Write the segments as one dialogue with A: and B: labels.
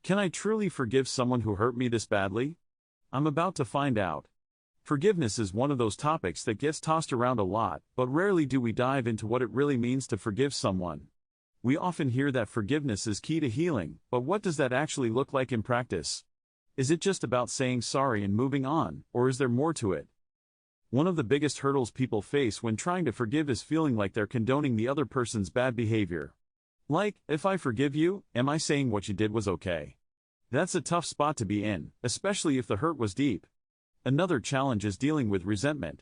A: Can I truly forgive someone who hurt me this badly? I'm about to find out. Forgiveness is one of those topics that gets tossed around a lot, but rarely do we dive into what it really means to forgive someone. We often hear that forgiveness is key to healing, but what does that actually look like in practice? Is it just about saying sorry and moving on, or is there more to it? One of the biggest hurdles people face when trying to forgive is feeling like they're condoning the other person's bad behavior. Like, if I forgive you, am I saying what you did was okay? That's a tough spot to be in, especially if the hurt was deep. Another challenge is dealing with resentment.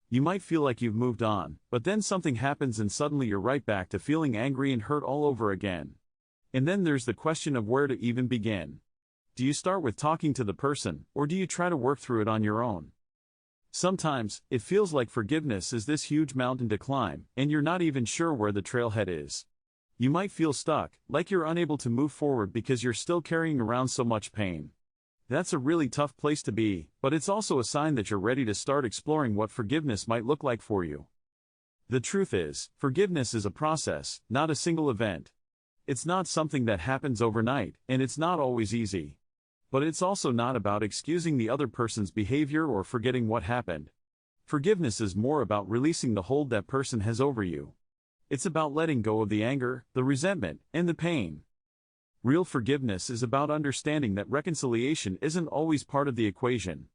A: You might feel like you've moved on, but then something happens and suddenly you're right back to feeling angry and hurt all over again. And then there's the question of where to even begin. Do you start with talking to the person, or do you try to work through it on your own? Sometimes, it feels like forgiveness is this huge mountain to climb, and you're not even sure where the trailhead is. You might feel stuck, like you're unable to move forward because you're still carrying around so much pain. That's a really tough place to be, but it's also a sign that you're ready to start exploring what forgiveness might look like for you. The truth is, forgiveness is a process, not a single event. It's not something that happens overnight, and it's not always easy. But it's also not about excusing the other person's behavior or forgetting what happened. Forgiveness is more about releasing the hold that person has over you. It's about letting go of the anger, the resentment, and the pain. Real forgiveness is about understanding that reconciliation isn't always part of the equation.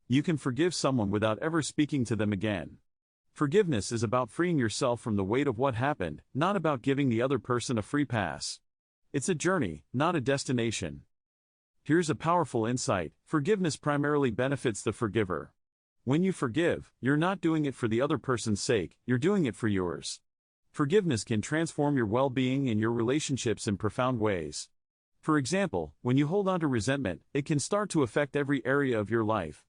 A: You can forgive someone without ever speaking to them again. Forgiveness is about freeing yourself from the weight of what happened, not about giving the other person a free pass. It's a journey, not a destination. Here's a powerful insight: forgiveness primarily benefits the forgiver. When you forgive, you're not doing it for the other person's sake, you're doing it for yours. Forgiveness can transform your well-being and your relationships in profound ways. For example, when you hold on to resentment, it can start to affect every area of your life.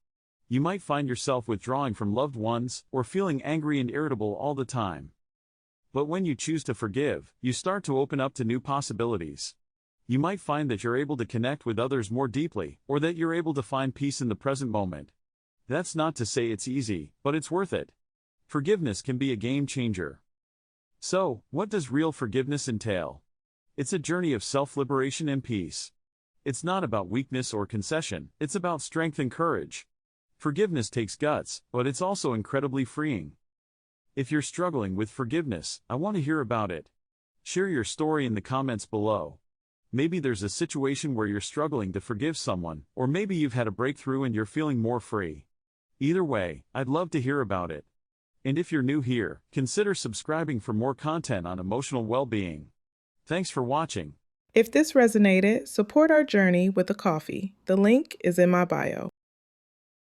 A: You might find yourself withdrawing from loved ones, or feeling angry and irritable all the time. But when you choose to forgive, you start to open up to new possibilities. You might find that you're able to connect with others more deeply, or that you're able to find peace in the present moment. That's not to say it's easy, but it's worth it. Forgiveness can be a game changer. So, what does real forgiveness entail? It's a journey of self-liberation and peace. It's not about weakness or concession, it's about strength and courage. Forgiveness takes guts, but it's also incredibly freeing. If you're struggling with forgiveness, I want to hear about it. Share your story in the comments below. Maybe there's a situation where you're struggling to forgive someone, or maybe you've had a breakthrough and you're feeling more free. Either way, I'd love to hear about it. And if you're new here, consider subscribing for more content on emotional well-being. Thanks for watching.
B: If this resonated, support our journey with a coffee. The link is in my bio.